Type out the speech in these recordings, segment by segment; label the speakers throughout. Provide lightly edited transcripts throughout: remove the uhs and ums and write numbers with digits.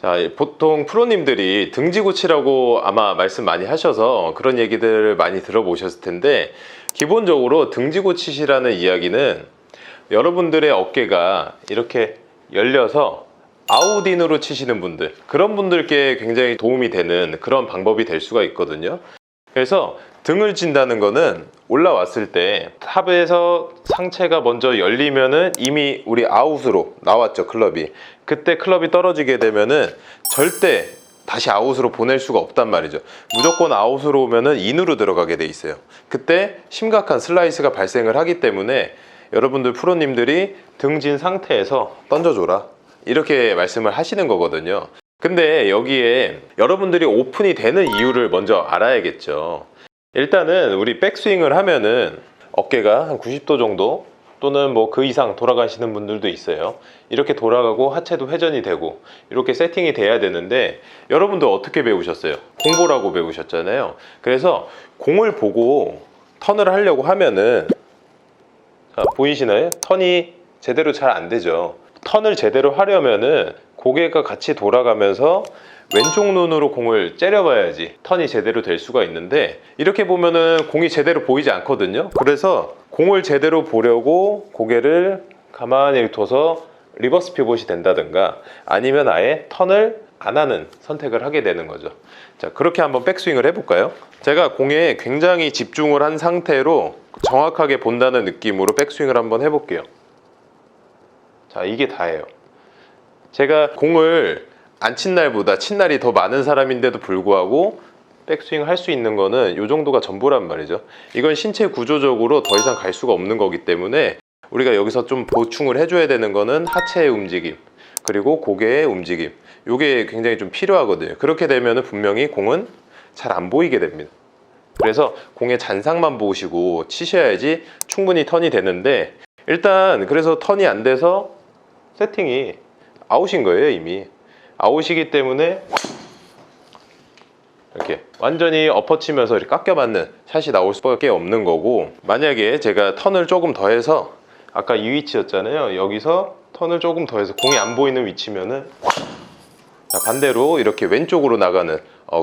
Speaker 1: 자, 보통 프로님들이 등지고 치라고 아마 말씀 많이 하셔서 그런 얘기들을 많이 들어보셨을 텐데, 기본적으로 등지고 치시라는 이야기는 여러분들의 어깨가 이렇게 열려서 아웃인으로 치시는 분들, 그런 분들께 굉장히 도움이 되는 그런 방법이 될 수가 있거든요. 그래서 등을 진다는 거는 올라왔을 때 탑에서 상체가 먼저 열리면은 이미 우리 아웃으로 나왔죠, 클럽이. 그때 클럽이 떨어지게 되면은 절대 다시 아웃으로 보낼 수가 없단 말이죠. 무조건 아웃으로 오면은 인으로 들어가게 돼 있어요. 그때 심각한 슬라이스가 발생을 하기 때문에 여러분들 프로님들이 등진 상태에서 던져줘라, 이렇게 말씀을 하시는 거거든요. 근데 여기에 여러분들이 오픈이 되는 이유를 먼저 알아야겠죠. 일단은 우리 백스윙을 하면은 어깨가 한 90도 정도 또는 뭐 그 이상 돌아가시는 분들도 있어요. 이렇게 돌아가고 하체도 회전이 되고 이렇게 세팅이 돼야 되는데, 여러분들 어떻게 배우셨어요? 공보라고 배우셨잖아요. 그래서 공을 보고 턴을 하려고 하면은, 자, 보이시나요? 턴이 제대로 잘 안 되죠. 턴을 제대로 하려면은 고개가 같이 돌아가면서 왼쪽 눈으로 공을 째려봐야지 턴이 제대로 될 수가 있는데, 이렇게 보면은 공이 제대로 보이지 않거든요. 그래서 공을 제대로 보려고 고개를 가만히 둬서 리버스 피봇이 된다든가, 아니면 아예 턴을 안 하는 선택을 하게 되는 거죠. 자, 그렇게 한번 백스윙을 해볼까요? 제가 공에 굉장히 집중을 한 상태로 정확하게 본다는 느낌으로 백스윙을 한번 해볼게요. 자, 이게 다예요. 제가 공을 안 친 날보다 친 날이 더 많은 사람인데도 불구하고 백스윙 할 수 있는 거는 이 정도가 전부란 말이죠. 이건 신체 구조적으로 더 이상 갈 수가 없는 거기 때문에 우리가 여기서 좀 보충을 해줘야 되는 거는 하체의 움직임, 그리고 고개의 움직임, 이게 굉장히 좀 필요하거든요. 그렇게 되면 분명히 공은 잘 안 보이게 됩니다. 그래서 공의 잔상만 보시고 치셔야지 충분히 턴이 되는데, 일단 그래서 턴이 안 돼서 세팅이 아웃인 거예요. 이미 아웃이기 때문에 이렇게 완전히 엎어치면서 이렇게 깎여 맞는 샷이 나올 수밖에 없는 거고, 만약에 제가 턴을 조금 더 해서, 아까 이 위치였잖아요, 여기서 턴을 조금 더 해서 공이 안 보이는 위치면은, 자, 반대로 이렇게 왼쪽으로 나가는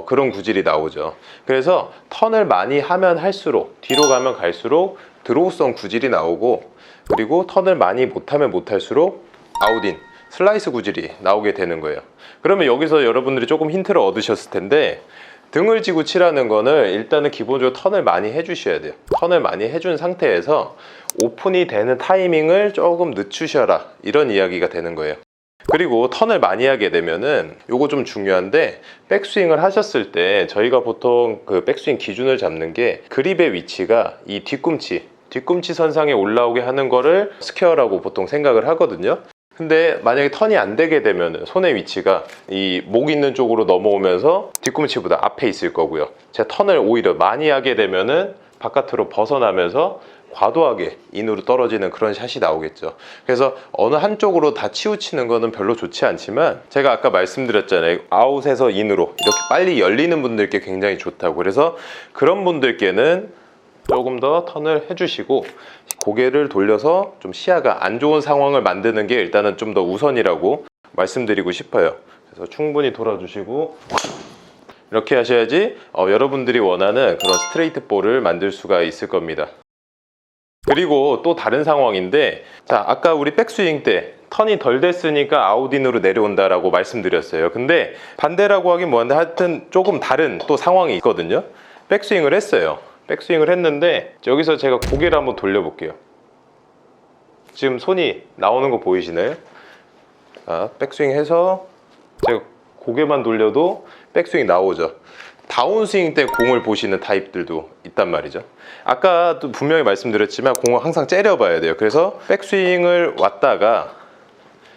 Speaker 1: 그런 구질이 나오죠. 그래서 턴을 많이 하면 할수록, 뒤로 가면 갈수록 드로우성 구질이 나오고, 그리고 턴을 많이 못하면 못할수록 아웃인, 슬라이스 구질이 나오게 되는 거예요. 그러면 여기서 여러분들이 조금 힌트를 얻으셨을 텐데, 등을 지고 치라는 거는 일단은 기본적으로 턴을 많이 해주셔야 돼요. 턴을 많이 해준 상태에서 오픈이 되는 타이밍을 조금 늦추셔라, 이런 이야기가 되는 거예요. 그리고 턴을 많이 하게 되면은 요거 좀 중요한데, 백스윙을 하셨을 때 저희가 보통 그 백스윙 기준을 잡는 게 그립의 위치가 이 뒤꿈치 선상에 올라오게 하는 거를 스퀘어라고 보통 생각을 하거든요. 근데 만약에 턴이 안 되게 되면 손의 위치가 이 목 있는 쪽으로 넘어오면서 뒤꿈치보다 앞에 있을 거고요. 제가 턴을 오히려 많이 하게 되면은 바깥으로 벗어나면서 과도하게 인으로 떨어지는 그런 샷이 나오겠죠. 그래서 어느 한쪽으로 다 치우치는 거는 별로 좋지 않지만, 제가 아까 말씀드렸잖아요, 아웃에서 인으로 이렇게 빨리 열리는 분들께 굉장히 좋다고. 그래서 그런 분들께는 조금 더 턴을 해주시고 고개를 돌려서 좀 시야가 안 좋은 상황을 만드는 게 일단은 좀 더 우선이라고 말씀드리고 싶어요. 그래서 충분히 돌아주시고 이렇게 하셔야지 여러분들이 원하는 그런 스트레이트 볼을 만들 수가 있을 겁니다. 그리고 또 다른 상황인데, 자, 아까 우리 백스윙 때 턴이 덜 됐으니까 아웃인으로 내려온다라고 말씀드렸어요. 근데 반대라고 하긴 뭐한데, 하여튼 조금 다른 또 상황이 있거든요. 백스윙을 했어요. 백스윙을 했는데 여기서 제가 고개를 한번 돌려볼게요. 지금 손이 나오는 거 보이시나요? 자, 백스윙 해서 제가 고개만 돌려도 백스윙 나오죠. 다운스윙 때 공을 보시는 타입들도 있단 말이죠. 아까도 분명히 말씀드렸지만 공을 항상 째려봐야 돼요. 그래서 백스윙을 왔다가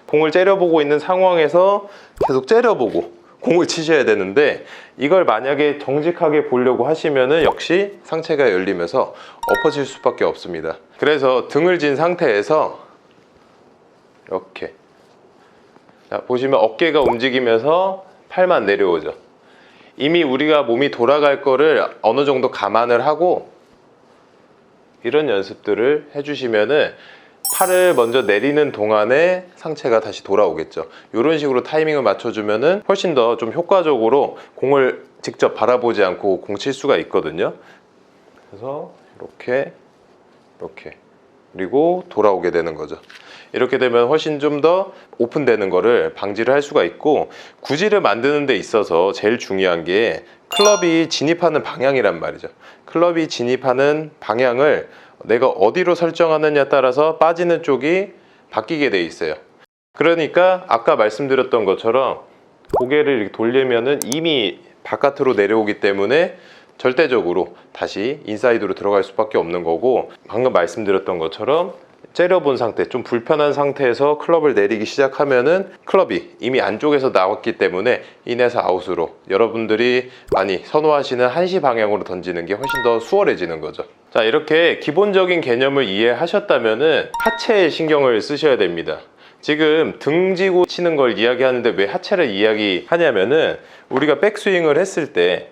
Speaker 1: 공을 째려보고 있는 상황에서 계속 째려보고 공을 치셔야 되는데, 이걸 만약에 정직하게 보려고 하시면은 역시 상체가 열리면서 엎어질 수밖에 없습니다. 그래서 등을 진 상태에서 이렇게, 자, 보시면 어깨가 움직이면서 팔만 내려오죠. 이미 우리가 몸이 돌아갈 거를 어느 정도 감안을 하고 이런 연습들을 해주시면은 팔을 먼저 내리는 동안에 상체가 다시 돌아오겠죠. 이런 식으로 타이밍을 맞춰주면은 훨씬 더 좀 효과적으로 공을 직접 바라보지 않고 공 칠 수가 있거든요. 그래서 이렇게 그리고 돌아오게 되는 거죠. 이렇게 되면 훨씬 좀 더 오픈되는 거를 방지를 할 수가 있고, 구질을 만드는 데 있어서 제일 중요한 게 클럽이 진입하는 방향이란 말이죠. 클럽이 진입하는 방향을 내가 어디로 설정하느냐에 따라서 빠지는 쪽이 바뀌게 돼 있어요. 그러니까 아까 말씀드렸던 것처럼 고개를 이렇게 돌리면은 이미 바깥으로 내려오기 때문에 절대적으로 다시 인사이드로 들어갈 수밖에 없는 거고, 방금 말씀드렸던 것처럼 째려본 상태, 좀 불편한 상태에서 클럽을 내리기 시작하면은 클럽이 이미 안쪽에서 나왔기 때문에 인에서 아웃으로, 여러분들이 많이 선호하시는 한시 방향으로 던지는 게 훨씬 더 수월해지는 거죠. 자, 이렇게 기본적인 개념을 이해하셨다면은 하체에 신경을 쓰셔야 됩니다. 지금 등지고 치는 걸 이야기하는데 왜 하체를 이야기하냐면은, 우리가 백스윙을 했을 때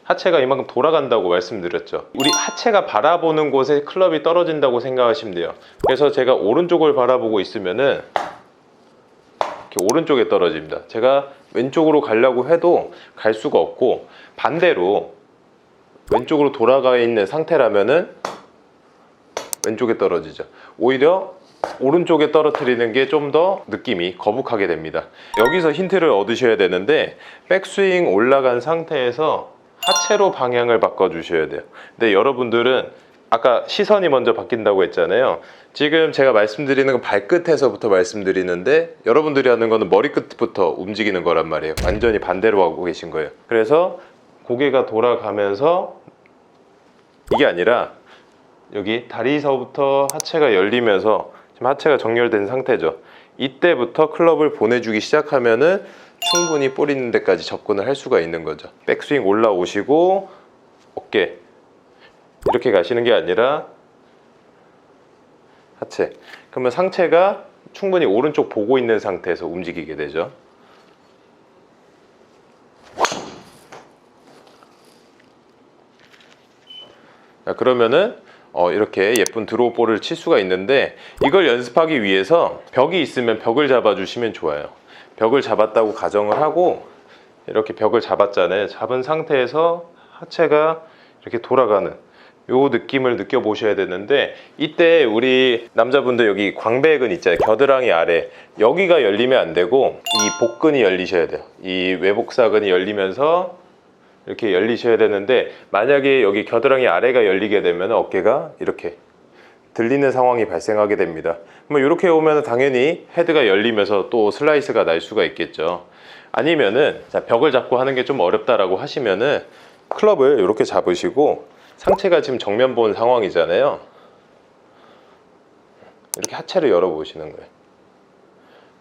Speaker 1: 하체가 이만큼 돌아간다고 말씀드렸죠. 우리 하체가 바라보는 곳에 클럽이 떨어진다고 생각하시면 돼요. 그래서 제가 오른쪽을 바라보고 있으면은 이렇게 오른쪽에 떨어집니다. 제가 왼쪽으로 가려고 해도 갈 수가 없고, 반대로 왼쪽으로 돌아가 있는 상태라면은 왼쪽에 떨어지죠. 오히려 오른쪽에 떨어뜨리는 게 좀 더 느낌이 거북하게 됩니다. 여기서 힌트를 얻으셔야 되는데, 백스윙 올라간 상태에서 하체로 방향을 바꿔주셔야 돼요. 근데 여러분들은 아까 시선이 먼저 바뀐다고 했잖아요. 지금 제가 말씀드리는 건 발끝에서부터 말씀드리는데, 여러분들이 하는 거는 머리끝부터 움직이는 거란 말이에요. 완전히 반대로 하고 계신 거예요. 그래서 고개가 돌아가면서, 이게 아니라 여기 다리서부터 하체가 열리면서, 지금 하체가 정렬된 상태죠. 이때부터 클럽을 보내주기 시작하면은 충분히 볼 있는 데까지 접근을 할 수가 있는 거죠. 백스윙 올라오시고 어깨 이렇게 가시는 게 아니라 하체, 그러면 상체가 충분히 오른쪽 보고 있는 상태에서 움직이게 되죠. 자, 그러면은 이렇게 예쁜 드로우 볼을 칠 수가 있는데, 이걸 연습하기 위해서 벽이 있으면 벽을 잡아 주시면 좋아요. 벽을 잡았다고 가정을 하고, 이렇게 벽을 잡았잖아요. 잡은 상태에서 하체가 이렇게 돌아가는 요 느낌을 느껴보셔야 되는데, 이때 우리 남자분들 여기 광배근 있잖아요. 겨드랑이 아래 여기가 열리면 안 되고, 이 복근이 열리셔야 돼요. 이 외복사근이 열리면서 이렇게 열리셔야 되는데, 만약에 여기 겨드랑이 아래가 열리게 되면 어깨가 이렇게 들리는 상황이 발생하게 됩니다. 뭐 이렇게 오면 당연히 헤드가 열리면서 또 슬라이스가 날 수가 있겠죠. 아니면은, 자, 벽을 잡고 하는 게 좀 어렵다라고 하시면은 클럽을 이렇게 잡으시고, 상체가 지금 정면 본 상황이잖아요. 이렇게 하체를 열어보시는 거예요.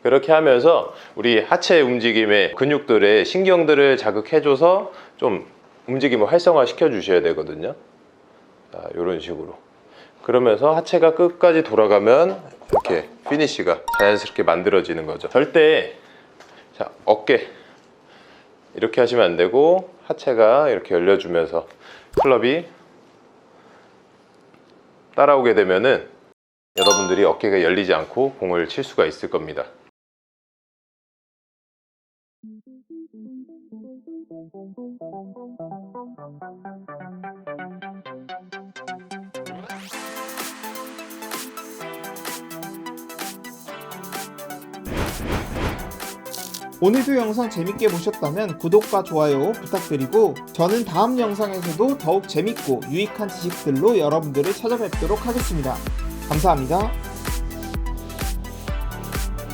Speaker 1: 그렇게 하면서 우리 하체 움직임의 근육들의 신경들을 자극해줘서 좀 움직임을 활성화 시켜 주셔야 되거든요. 자, 이런 식으로. 그러면서 하체가 끝까지 돌아가면 이렇게 피니쉬가 자연스럽게 만들어지는 거죠. 절대, 자, 어깨 이렇게 하시면 안 되고, 하체가 이렇게 열려주면서 클럽이 따라오게 되면은 여러분들이 어깨가 열리지 않고 공을 칠 수가 있을 겁니다.
Speaker 2: 오늘도 영상 재밌게 보셨다면 구독과 좋아요 부탁드리고, 저는 다음 영상에서도 더욱 재밌고 유익한 지식들로 여러분들을 찾아뵙도록 하겠습니다. 감사합니다.